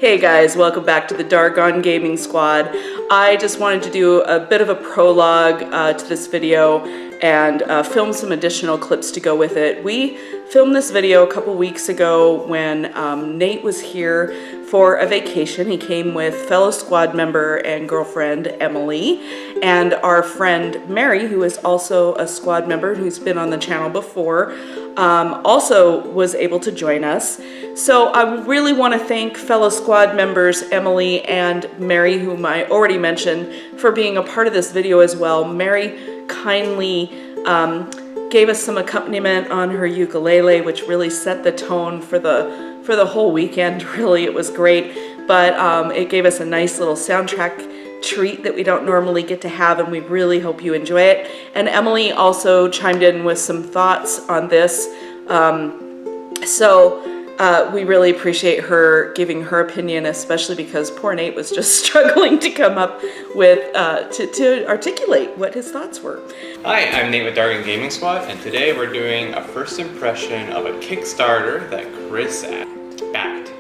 Hey guys, welcome back to the Dargon Gaming Squad. I just wanted to do a bit of a prologue to this video and film some additional clips to go with it. We filmed this video a couple weeks ago when Nate was here for a vacation. He came with fellow squad member and girlfriend Emily and our friend Mary, who is also a squad member who's been on the channel before, also was able to join us. So I really want to thank fellow squad members Emily and Mary, whom I already mentioned, for being a part of this video as well. Mary kindly gave us some accompaniment on her ukulele, which really set the tone for the whole weekend. Really, it was great, but it gave us a nice little soundtrack treat that we don't normally get to have, and we really hope you enjoy it. And Emily also chimed in with some thoughts on this, we really appreciate her giving her opinion, especially because poor Nate was just struggling to come up with, to articulate what his thoughts were. Hi, I'm Nate with Dargon Gaming Squad, and today we're doing a first impression of a Kickstarter that Chris backed.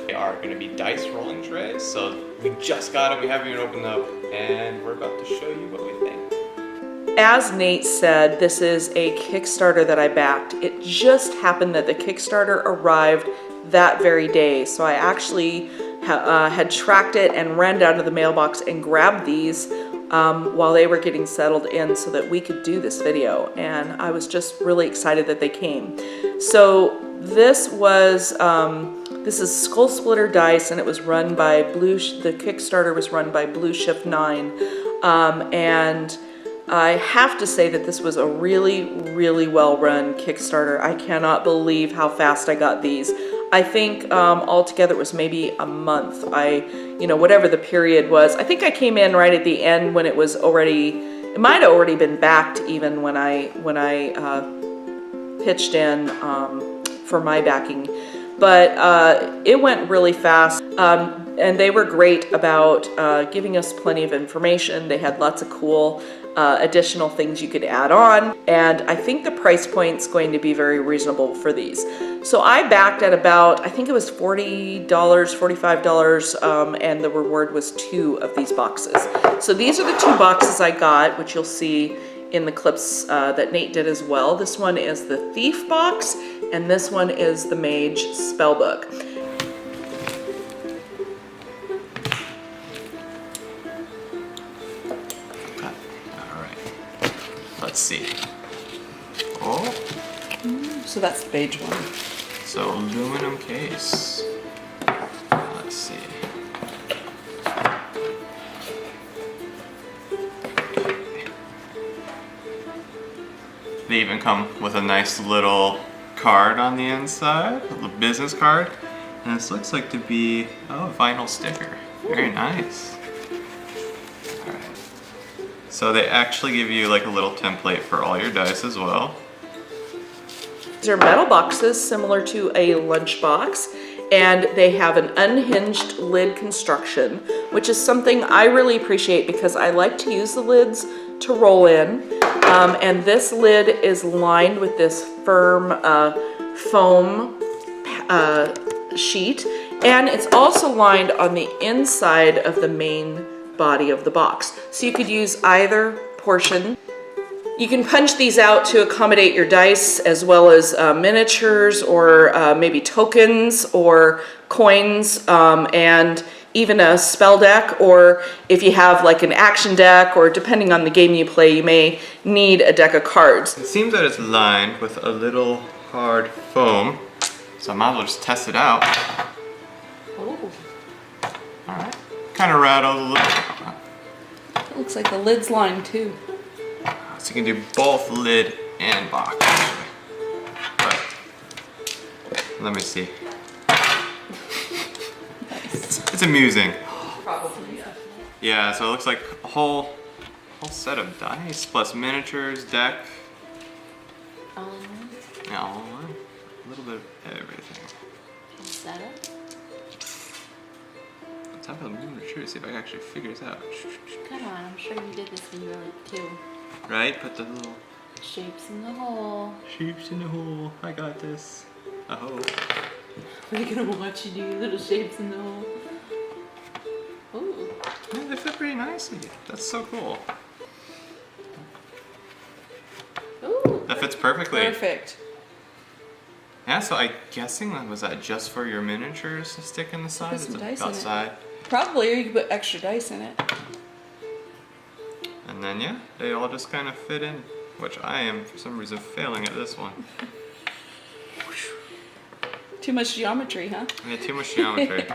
They are going to be dice rolling trays, so we just got them, we haven't even opened them up, and we're about to show you what we think. As Nate said, this is a Kickstarter that I backed. It just happened that the Kickstarter arrived that very day, so I actually had tracked it and ran down to the mailbox and grabbed these while they were getting settled in so that we could do this video, and I was just really excited that they came. So this was this is Skullspllitter dice, and it was run by the Kickstarter was run by Blue Shift 9, and I have to say that this was a really well run Kickstarter. I cannot believe how fast I got these. I think altogether it was maybe a month. Whatever the period was. I think I came in right at the end when it was already, it might have already been backed even when I pitched in for my backing. But it went really fast. And they were great about giving us plenty of information. They had lots of cool additional things you could add on, and I think the price point's going to be very reasonable for these. So I backed at about, I think it was $40, $45, and the reward was 2 of these boxes. So these are the 2 boxes I got, which you'll see in the clips that Nate did as well. This one is the Thief box, and this one is the Mage Spellbook. Let's see. Oh. So that's the beige one. So aluminum case. Let's see. Okay. They even come with a nice little card on the inside, a little business card. And this looks like to be a vinyl sticker. Very nice. So they actually give you like a little template for all your dice as well. These are metal boxes similar to a lunchbox, and they have an unhinged lid construction, which is something I really appreciate because I like to use the lids to roll in. And this lid is lined with this firm foam sheet, and it's also lined on the inside of the main body of the box. So you could use either portion. You can punch these out to accommodate your dice as well as miniatures or maybe tokens or coins and even a spell deck, or if you have like an action deck, or depending on the game you play, you may need a deck of cards. It seems that it's lined with a little hard foam, so I might as well just test it out. Oh. Alright. Kind of rattles a little. It looks like the lid's lined too. So you can do both lid and box. But let me see. Nice. It's amusing. Probably, yeah. Yeah, so it looks like a whole set of dice plus miniatures, deck. Yeah, all in one. A little bit of everything. Setup. Let's have a miniature, see if I can actually figure this out. Come on, I'm sure you did this when you were like 2. Right? Put the little Shapes in the hole. shapes in the hole. I got this. I hope. They're gonna watch you do your little shapes in the hole. Ooh. Yeah, they fit pretty nicely. That's so cool. Ooh. That fits perfectly. Perfect. Yeah, so I'm guessing that was that just for your miniatures to stick in the side? some It's dice in it. outside. Probably, or you could put extra dice in it. And then yeah, they all just kind of fit in, which I am for some reason failing at this one. Too much geometry, huh? Yeah, too much geometry.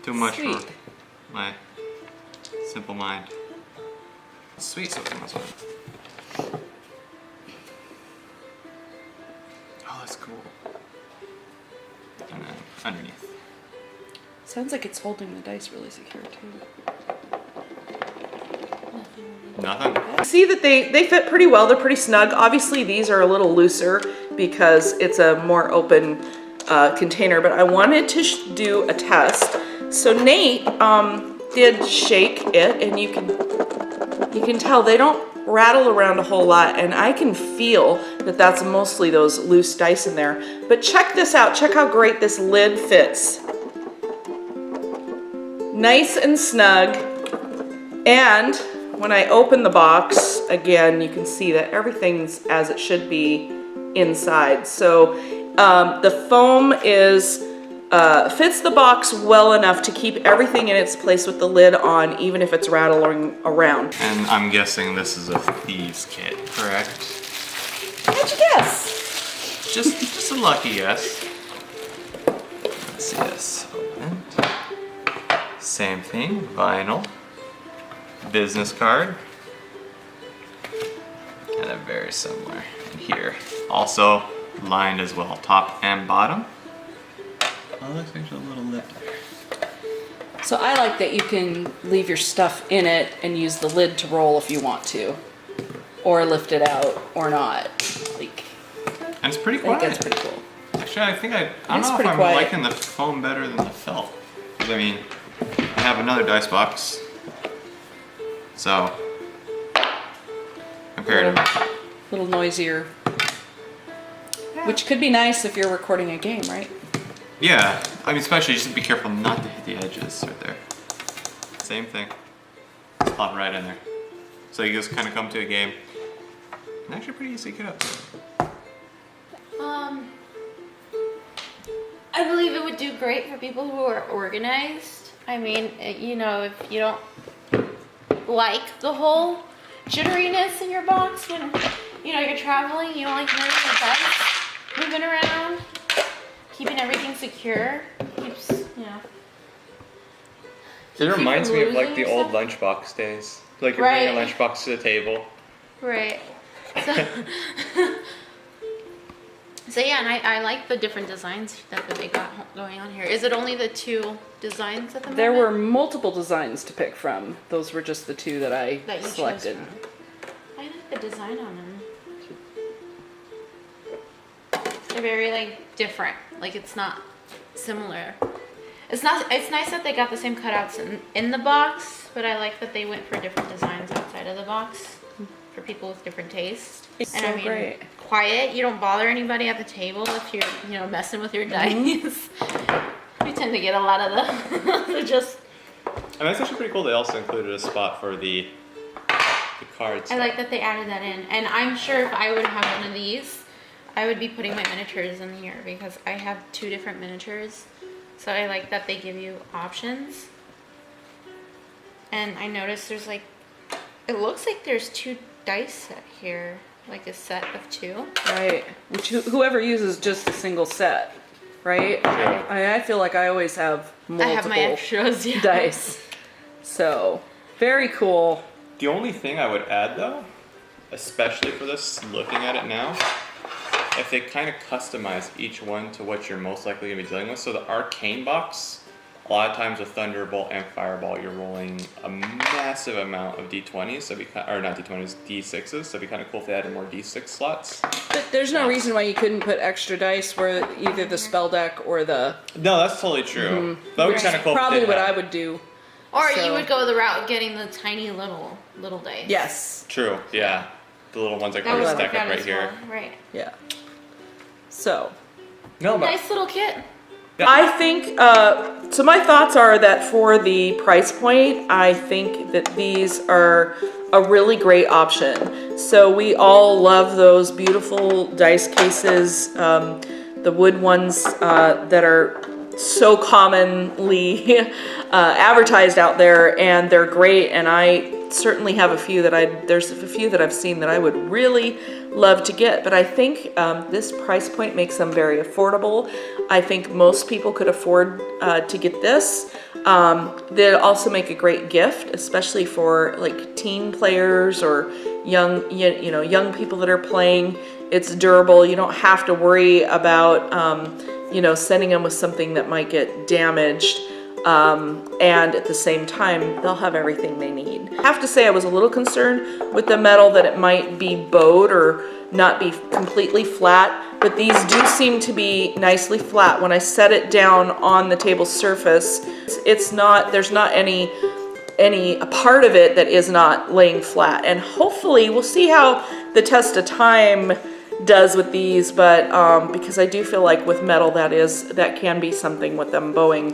Too much Sweet. for my simple mind. Sweet, so that's one. Oh, that's cool. And then underneath. Sounds like it's holding the dice really secure too. Nothing? See that they fit pretty well, they're pretty snug. Obviously these are a little looser because it's a more open container, but I wanted to do a test. So Nate did shake it, and you can tell they don't rattle around a whole lot, and I can feel that that's mostly those loose dice in there. But check this out, check how great this lid fits. Nice and snug, and when I open the box, again, you can see that everything's as it should be inside. So the foam is fits the box well enough to keep everything in its place with the lid on, even if it's rattling around. And I'm guessing this is a thieves kit, correct? How'd you guess? Just a lucky guess. Let's see this. Open. Same thing, vinyl. Business card. And they're very similar. And here, also lined as well, top and bottom. Oh, looks like there's a little lip there. So I like that you can leave your stuff in it and use the lid to roll if you want to, or lift it out or not. Like, And it's pretty I think quiet. that's pretty cool. Actually, I think I don't It's know if pretty I'm quiet. liking the foam better than the felt. 'Cause I mean, I have another dice box. So, comparatively. Little noisier, which could be nice if you're recording a game, right? Yeah, I mean, especially just be careful not to hit the edges right there. Same thing. Just pop right in there. So you just kind of come to a game. And actually pretty easy to get up. I believe it would do great for people who are organized. I mean, you know, if you don't like the whole jitteriness in your box when, you know, you're traveling, you don't like moving your dice, moving around, keeping everything secure, keeps, you know. It reminds me of like losing the old yourself. lunchbox days. Like you're bringing a Right. lunchbox to the table. Right. So, so yeah, and I like the different designs that they got going on here. Is it only the two designs at the moment? There were multiple designs to pick from. Those were just the two that I that you selected. chose from. I like the design on them. They're very like different. Like it's not similar. It's nice that they got the same cutouts in the box, but I like that they went for different designs outside of the box for people with different tastes. It's And so I mean, great. quiet. You don't bother anybody at the table if you're, you know, messing with your dice. We tend to get a lot of the just. And that's actually pretty cool. They also included a spot for the cards. I like that they added that in, and I'm sure if I would have one of these, I would be putting my miniatures in here because I have two different miniatures. So I like that they give you options. And I noticed there's like, it looks like there's two dice set here, like a set of two. Right. Which whoever uses just a single set, right? I feel like I always have multiple I have my extras, yeah. dice. So, very cool. The only thing I would add though, especially for this, looking at it now, if they kind of customize each one to what you're most likely going to be dealing with. So the arcane box, a lot of times with Thunderbolt and Fireball, you're rolling a massive amount of D20s, so or not D20s, D6s. So it'd be kind of cool if they added more D6 slots. But there's no reason why you couldn't put extra dice where either the spell deck or the... No, that's totally true. That would be kind of cool. Probably if they what had. I would do. Or So- you would go the route of getting the tiny little dice. Yes. True, yeah. The little ones that That kind would of work stack out up right as here. well. Right. Yeah. So, No, but Nice little kit. I think, so my thoughts are that for the price point, I think that these are a really great option. So we all love those beautiful dice cases, the wood ones that are so commonly advertised out there, and they're great. And I certainly have a few there's a few that I've seen that I would really love to get, but I think this price point makes them very affordable. I think most people could afford to get this. They'd also make a great gift, especially for like teen players or young people that are playing. It's durable. You don't have to worry about sending them with something that might get damaged. And at the same time, they'll have everything they need. I have to say I was a little concerned with the metal that it might be bowed or not be completely flat, but these do seem to be nicely flat. When I set it down on the table surface, there's not any a part of it that is not laying flat. And hopefully we'll see how the test of time does with these, but because I do feel like with metal that can be something with them bowing.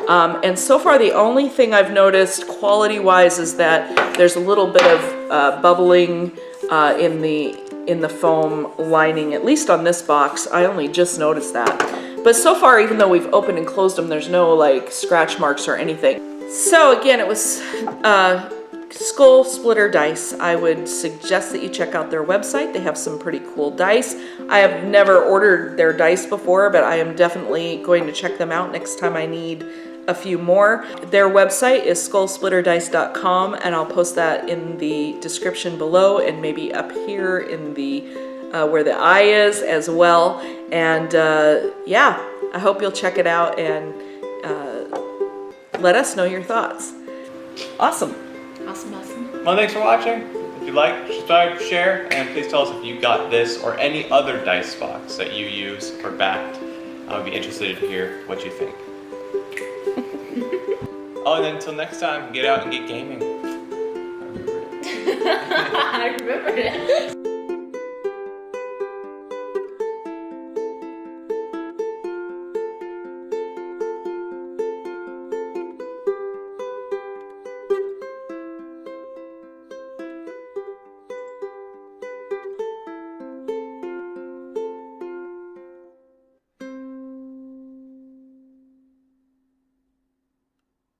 And so far the only thing I've noticed quality wise is that there's a little bit of bubbling in the foam lining, at least on this box. I only just noticed that. But so far, even though we've opened and closed them, there's no like scratch marks or anything. So again, it was Skullspllitter dice. I would suggest that you check out their website. They have some pretty cool dice. I have never ordered their dice before, but I am definitely going to check them out next time I need a few more. Their website is skullsplitterdice.com, and I'll post that in the description below and maybe up here in the where the eye is as well. And yeah, I hope you'll check it out and let us know your thoughts. Awesome. Awesome. Well, thanks for watching. If you like, subscribe, share, and please tell us if you got this or any other dice box that you use or backed. I would be interested to hear what you think. Oh, and then until next time, get out and get gaming. I remembered it.